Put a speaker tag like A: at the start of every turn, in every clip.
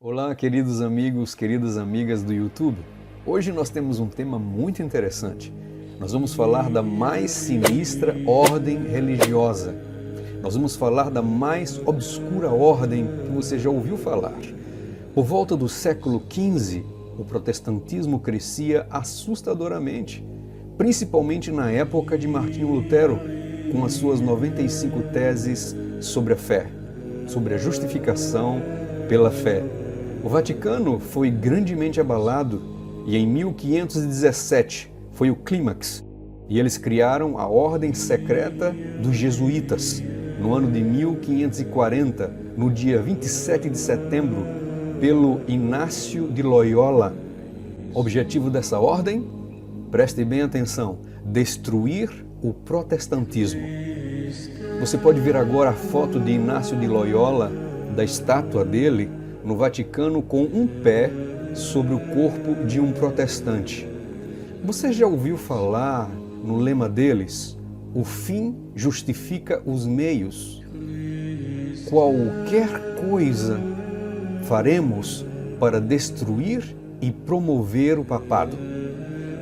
A: Olá, queridos amigos, queridas amigas do YouTube. Hoje nós temos um tema muito interessante. Nós vamos falar da mais sinistra ordem religiosa. Nós vamos falar da mais obscura ordem que você já ouviu falar. Por volta do século XV, o protestantismo crescia assustadoramente, principalmente na época de Martinho Lutero, com as suas 95 teses sobre a fé, sobre a justificação pela fé. O Vaticano foi grandemente abalado e em 1517 foi o clímax, e eles criaram a Ordem Secreta dos Jesuítas no ano de 1540, no dia 27 de setembro, pelo Inácio de Loyola. O objetivo dessa ordem? Preste bem atenção: destruir o protestantismo. Você pode ver agora a foto de Inácio de Loyola, da estátua dele, no Vaticano, com um pé sobre o corpo de um protestante. Você já ouviu falar no lema deles? O fim justifica os meios. Qualquer coisa faremos para destruir e promover o papado.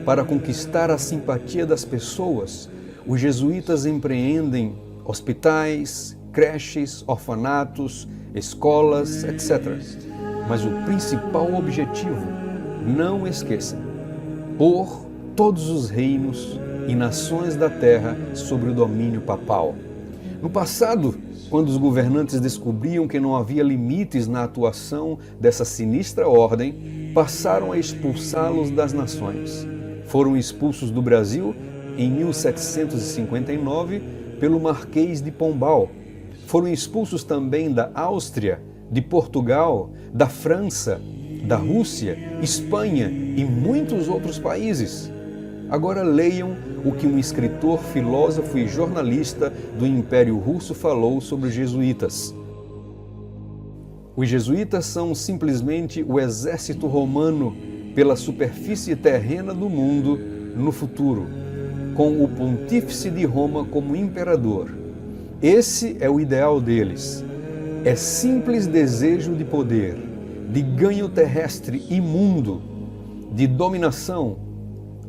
A: Para conquistar a simpatia das pessoas, os jesuítas empreendem hospitais, creches, orfanatos, escolas, etc. Mas o principal objetivo, não esqueça, pôr todos os reinos e nações da terra sob o domínio papal. No passado, quando os governantes descobriam que não havia limites na atuação dessa sinistra ordem, passaram a expulsá-los das nações. Foram expulsos do Brasil em 1759 pelo Marquês de Pombal. Foram expulsos também da Áustria, de Portugal, da França, da Rússia, Espanha e muitos outros países. Agora leiam o que um escritor, filósofo e jornalista do Império Russo falou sobre os jesuítas. Os jesuítas são simplesmente o exército romano pela superfície terrena do mundo no futuro, com o pontífice de Roma como imperador. Esse é o ideal deles. É simples desejo de poder, de ganho terrestre imundo, de dominação,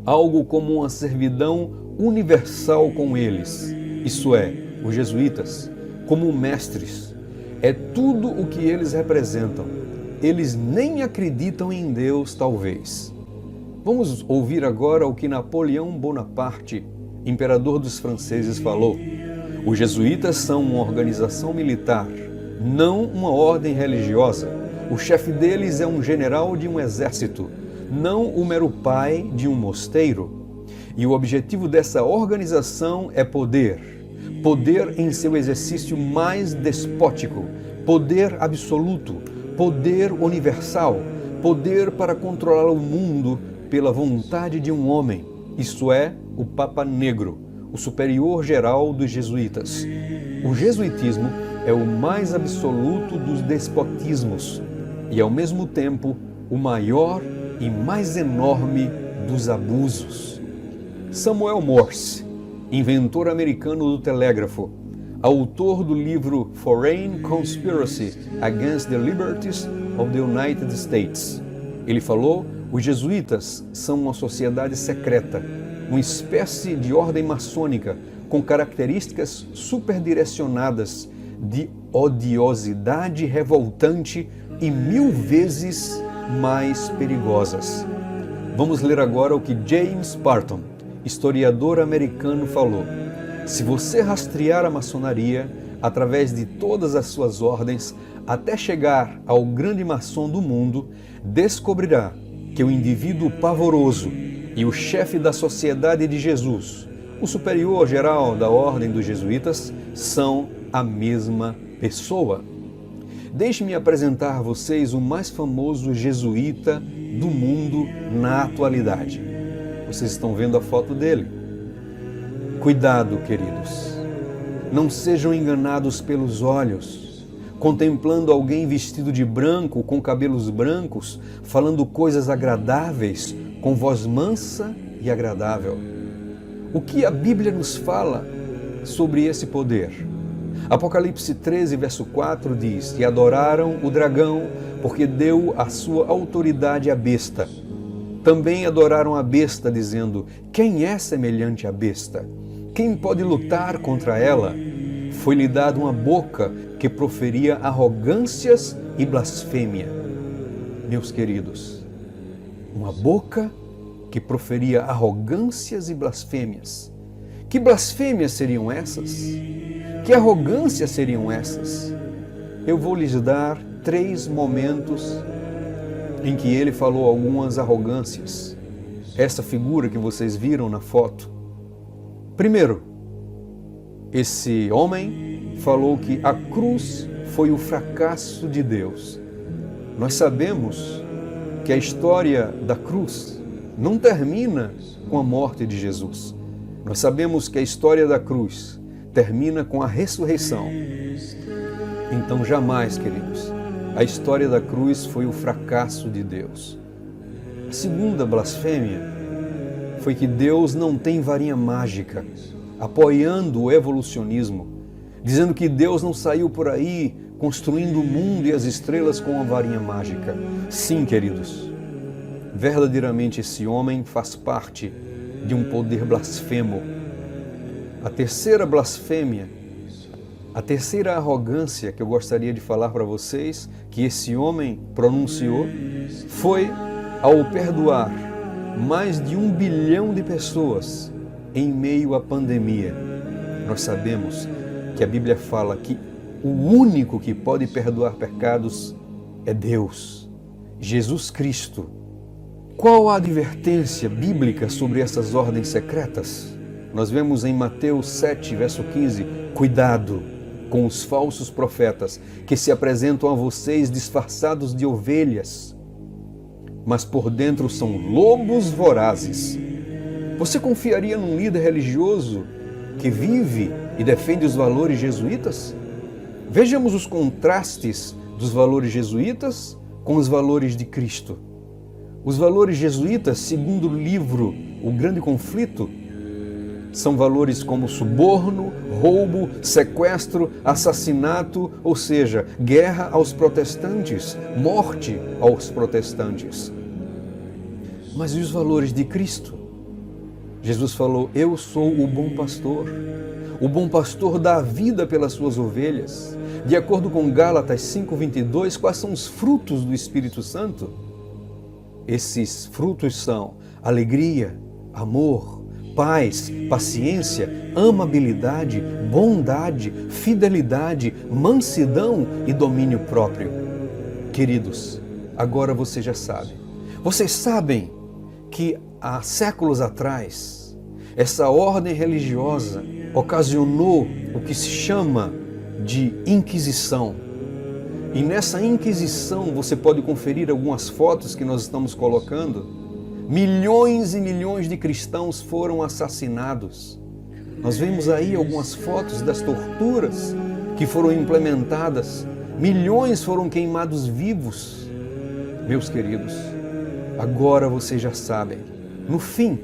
A: algo como uma servidão universal com eles. Isso é, os jesuítas, como mestres. É tudo o que eles representam. Eles nem acreditam em Deus, talvez. Vamos ouvir agora o que Napoleão Bonaparte, imperador dos franceses, falou. Os jesuítas são uma organização militar, não uma ordem religiosa. O chefe deles é um general de um exército, não o mero pai de um mosteiro. E o objetivo dessa organização é poder. Poder em seu exercício mais despótico, poder absoluto, poder universal, poder para controlar o mundo pela vontade de um homem, isto é, o Papa Negro, o superior geral dos jesuítas. O jesuitismo é o mais absoluto dos despotismos e, ao mesmo tempo, o maior e mais enorme dos abusos. Samuel Morse, inventor americano do telégrafo, autor do livro Foreign Conspiracy Against the Liberties of the United States. Ele falou: os jesuítas são uma sociedade secreta, uma espécie de ordem maçônica com características superdirecionadas de odiosidade revoltante e 1000 vezes mais perigosas. Vamos ler agora o que James Parton, historiador americano, falou. Se você rastrear a maçonaria através de todas as suas ordens até chegar ao grande maçom do mundo, descobrirá que o indivíduo pavoroso e o chefe da Sociedade de Jesus, o superior geral da Ordem dos Jesuítas, são a mesma pessoa. Deixe-me apresentar a vocês o mais famoso jesuíta do mundo na atualidade. Vocês estão vendo a foto dele. Cuidado, queridos. Não sejam enganados pelos olhos, contemplando alguém vestido de branco, com cabelos brancos, falando coisas agradáveis, com voz mansa e agradável. O que a Bíblia nos fala sobre esse poder? Apocalipse 13, verso 4 diz: E adoraram o dragão, porque deu a sua autoridade à besta. Também adoraram a besta, dizendo: Quem é semelhante à besta? Quem pode lutar contra ela? Foi-lhe dada uma boca que proferia arrogâncias e blasfêmia. Meus queridos, uma boca que proferia arrogâncias e blasfêmias. Que blasfêmias seriam essas? Que arrogâncias seriam essas? Eu vou lhes dar 3 momentos em que ele falou algumas arrogâncias. Essa figura que vocês viram na foto. Primeiro, esse homem falou que a cruz foi o fracasso de Deus. Nós sabemos que a história da cruz não termina com a morte de Jesus. Nós sabemos que a história da cruz termina com a ressurreição. Então jamais, queridos, a história da cruz foi o fracasso de Deus. A segunda blasfêmia foi que Deus não tem varinha mágica, apoiando o evolucionismo, dizendo que Deus não saiu por aí construindo o mundo e as estrelas com uma varinha mágica. Sim, queridos, verdadeiramente esse homem faz parte de um poder blasfemo. A terceira blasfêmia, a terceira arrogância que eu gostaria de falar para vocês, que esse homem pronunciou, foi ao perdoar mais de 1 bilhão de pessoas em meio à pandemia. Nós sabemos que a Bíblia fala que o único que pode perdoar pecados é Deus, Jesus Cristo. Qual a advertência bíblica sobre essas ordens secretas? Nós vemos em Mateus 7, verso 15, cuidado com os falsos profetas que se apresentam a vocês disfarçados de ovelhas, mas por dentro são lobos vorazes. Você confiaria num líder religioso que vive e defende os valores jesuítas? Vejamos os contrastes dos valores jesuítas com os valores de Cristo. Os valores jesuítas, segundo o livro O Grande Conflito, são valores como suborno, roubo, sequestro, assassinato, ou seja, guerra aos protestantes, morte aos protestantes. Mas e os valores de Cristo? Jesus falou: eu sou o bom pastor. O bom pastor dá a vida pelas suas ovelhas. De acordo com Gálatas 5:22, quais são os frutos do Espírito Santo? Esses frutos são alegria, amor, paz, paciência, amabilidade, bondade, fidelidade, mansidão e domínio próprio. Queridos, agora você já sabe. Vocês sabem que há séculos atrás, essa ordem religiosa ocasionou o que se chama de Inquisição. E nessa Inquisição você pode conferir algumas fotos que nós estamos colocando. Milhões e milhões de cristãos foram assassinados. Nós vemos aí algumas fotos das torturas que foram implementadas. Milhões foram queimados vivos. Meus queridos, agora vocês já sabem. No fim,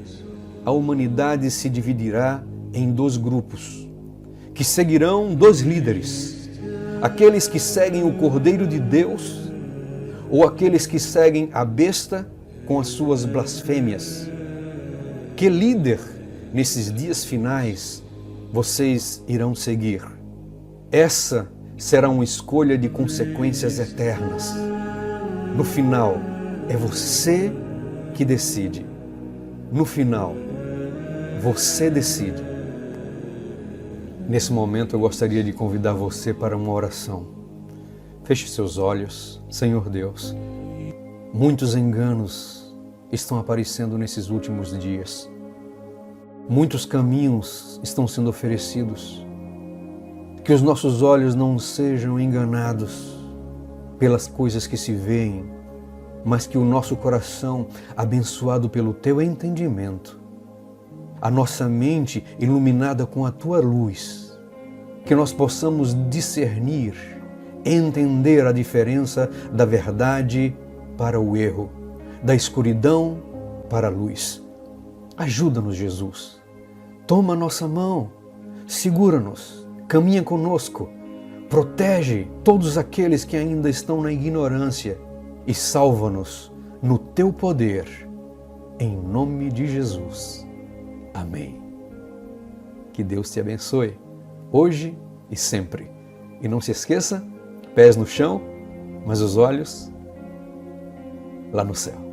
A: a humanidade se dividirá em 2 grupos, que seguirão 2 líderes. Aqueles que seguem o Cordeiro de Deus ou aqueles que seguem a besta com as suas blasfêmias. Que líder nesses dias finais vocês irão seguir? Essa será uma escolha de consequências eternas. No final, é você que decide. No final, você decide. Nesse momento eu gostaria de convidar você para uma oração. Feche seus olhos. Senhor Deus, muitos enganos estão aparecendo nesses últimos dias. Muitos caminhos estão sendo oferecidos. Que os nossos olhos não sejam enganados pelas coisas que se veem, mas que o nosso coração, abençoado pelo Teu entendimento, a nossa mente iluminada com a Tua luz, que nós possamos discernir, entender a diferença da verdade para o erro, da escuridão para a luz. Ajuda-nos, Jesus. Toma a nossa mão, segura-nos caminha conosco, protege todos aqueles que ainda estão na ignorância e salva-nos no teu poder, em nome de Jesus. Amém. Que Deus te abençoe, hoje e sempre. E não se esqueça, pés no chão, mas os olhos lá no céu.